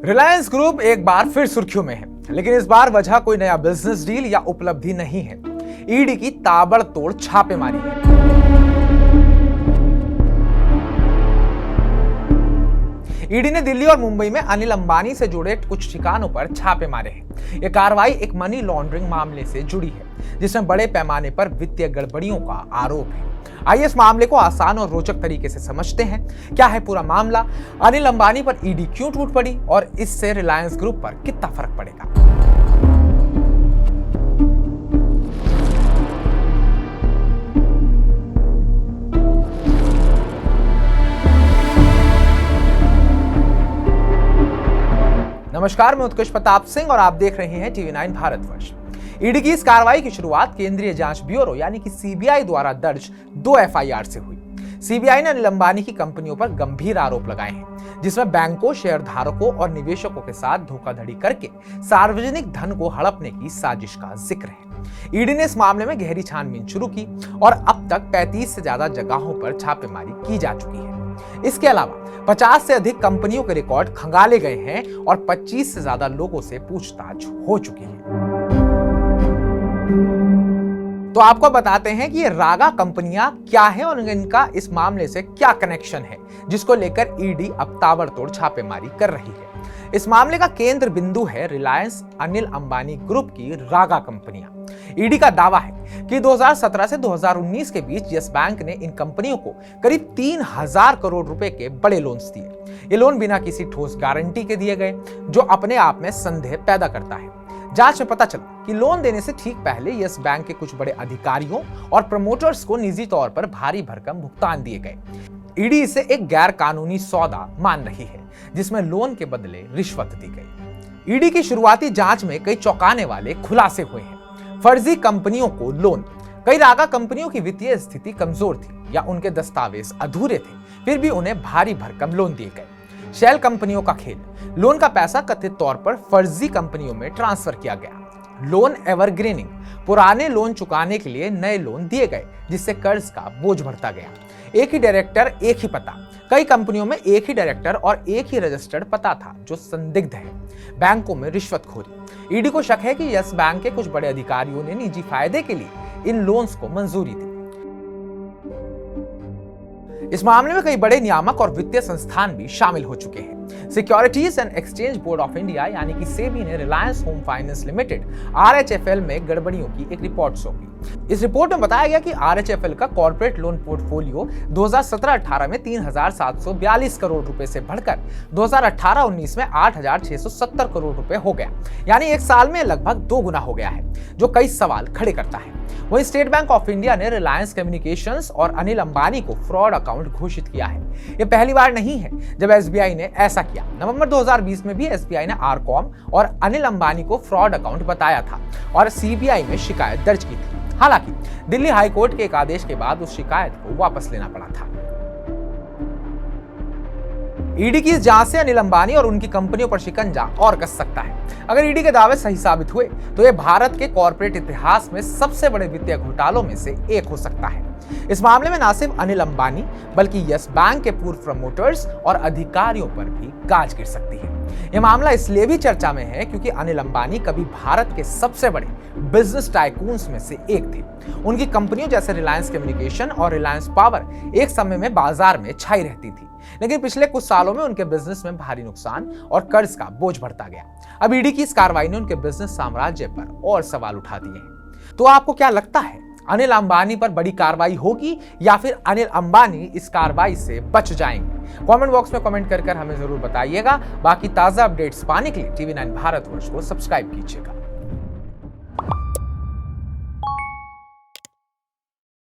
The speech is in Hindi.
रिलायंस ग्रुप एक बार फिर सुर्खियों में है, लेकिन इस बार वजह कोई नया बिजनेस डील या उपलब्धि नहीं है। ईडी की ताबड़तोड़ छापेमारी है। ईडी ने दिल्ली और मुंबई में अनिल अंबानी से जुड़े कुछ ठिकानों पर छापे मारे हैं। यह कार्रवाई एक मनी लॉन्ड्रिंग मामले से जुड़ी है, जिसमें बड़े पैमाने पर वित्तीय गड़बड़ियों का आरोप है। आइए इस मामले को आसान और रोचक तरीके से समझते हैं। क्या है पूरा मामला, अनिल अंबानी पर ईडी क्यों टूट पड़ी और इससे रिलायंस ग्रुप पर कितना फर्क पड़ेगा। नमस्कार, मैं उत्कृष्ट प्रताप सिंह और आप देख रहे हैं TV9 भारतवर्ष। ईडी की इस कार्रवाई की शुरुआत केंद्रीय जांच ब्यूरो यानी कि सीबीआई द्वारा दर्ज 2 एफआईआर से हुई। सीबीआई ने अनिल अंबानी की कंपनियों पर गंभीर आरोप लगाए हैं, जिसमें बैंकों, शेयरधारकों और निवेशकों के साथ धोखाधड़ी करके सार्वजनिक धन को हड़पने की साजिश का जिक्र है। ईडी ने इस मामले में गहरी छानबीन शुरू की और अब तक 35 से ज्यादा जगहों पर छापेमारी की जा चुकी है। इसके अलावा 50 से अधिक कंपनियों के रिकॉर्ड खंगाले गए हैं और 25 से ज्यादा लोगों से पूछताछ हो चुकी है। तो आपको बताते हैं कि ये रागा कंपनियां क्या हैं और इनका इस मामले से क्या कनेक्शन है, जिसको लेकर ईडी अब ताबड़तोड़ छापेमारी कर रही है। इस मामले का केंद्र बिंदु है रिलायंस अनिल अंबानी ग्रुप की रागा कंपनियां। ईडी का दावा है कि 2017 से 2019 के बीच यस बैंक ने इन कंपनियों को करीब 3000 करोड़ रुपए के बड़े लोन्स दिए। ये लोन बिना किसी ठोस गारंटी के दिए गए, जो अपने आप में संदेह पैदा करता है। जांच में पता चला कि लोन देने से ठीक पहले यस बैंक के कुछ बड़े अधिकारियों और प्रमोटर्स को निजी तौर पर भारी भरकम भुगतान दिए गए। ईडी इसे एक गैर कानूनी सौदा मान रही है, जिसमें लोन के बदले रिश्वत दी गई। ईडी की शुरुआती जांच में कई चौंकाने वाले खुलासे हुए हैं। फर्जी कंपनियों को लोन। कई रागा कंपनियों की वित्तीय स्थिति कमजोर थी या उनके दस्तावेज अधूरे थे, फिर भी उन्हें भारी भरकम लोन दिए गए। शेल कंपनियों का खेल। लोन का पैसा कथित तौर पर फर्जी कंपनियों में ट्रांसफर किया गया। Loan evergreening. पुराने लोन चुकाने के लिए नए लोन दिए गए, जिससे कर्ज का बोझ बढ़ता गया। एक ही डायरेक्टर, एक ही पता। कई कंपनियों में एक ही डायरेक्टर और एक ही रजिस्टर्ड पता था, जो संदिग्ध है। बैंकों में रिश्वतखोरी। ईडी को शक है कि यस बैंक के कुछ बड़े अधिकारियों ने निजी फायदे के लिए इन लोन्स को मंजूरी दी। इस मामले में कई बड़े नियामक और वित्तीय संस्थान भी शामिल हो चुके हैं। Securities and exchange board of India यानी कि सेबी ने Reliance home finance limited RHFL में गड़बड़ियों की एक रिपोर्ट सौंपी। इस रिपोर्ट में बताया गया कि RHFL का कॉर्पोरेट लोन पोर्टफोलियो 2017-18 में 3742 करोड़ रुपए से बढ़कर 2018-19 में 8670 करोड़ रुपए हो गया, यानी एक साल में लगभग 2 गुना हो गया है, जो कई सवाल खड़े करता है। वहीं स्टेट बैंक ऑफ इंडिया ने रिलायंस कम्युनिकेशंस और अनिल अंबानी को फ्रॉड अकाउंट घोषित किया है। यह पहली बार नहीं है जब SBI ने ऐसा किया। नवंबर 2020 में भी SBI ने आरकॉम और अनिल अंबानी को फ्रॉड अकाउंट बताया था और CBI में शिकायत दर्ज की थी। हालांकि दिल्ली हाईकोर्ट के एक आदेश के बाद उस शिकायत को वापस लेना पड़ा था। ईडी की इस जांच से अनिल अंबानी और उनकी कंपनियों पर शिकंजा और कस सकता है। अगर ईडी के दावे सही साबित हुए तो यह भारत के कॉर्पोरेट इतिहास में सबसे बड़े वित्तीय घोटालों में से एक हो सकता है। इस मामले में न सिर्फ अनिल अंबानी बल्कि यस बैंक के पूर्व प्रमोटर्स और अधिकारियों पर भी गाज गिर सकती है। यह मामला इसलिए भी चर्चा में है क्योंकि अनिल अंबानी कभी भारत के सबसे बड़े बिजनेस टाइकून्स में से एक थे। उनकी कंपनियों जैसे रिलायंस कम्युनिकेशन और रिलायंस पावर एक समय में बाजार में छाई रहती थी, लेकिन पिछले कुछ सालों में उनके बिजनेस में भारी नुकसान और कर्ज का बोझ बढ़ता गया। अब ईडी की इस कार्रवाई ने उनके बिजनेस साम्राज्य पर और सवाल उठा दिए हैं। तो आपको क्या लगता है, अनिल अंबानी पर बड़ी कार्रवाई होगी या फिर अनिल अंबानी इस कार्रवाई से बच जाएंगे? कमेंट बॉक्स में कमेंट कर हमें जरूर बताइएगा। बाकी ताजा अपडेट्स पाने के लिए TV9 भारतवर्ष को सब्सक्राइब कीजिएगा।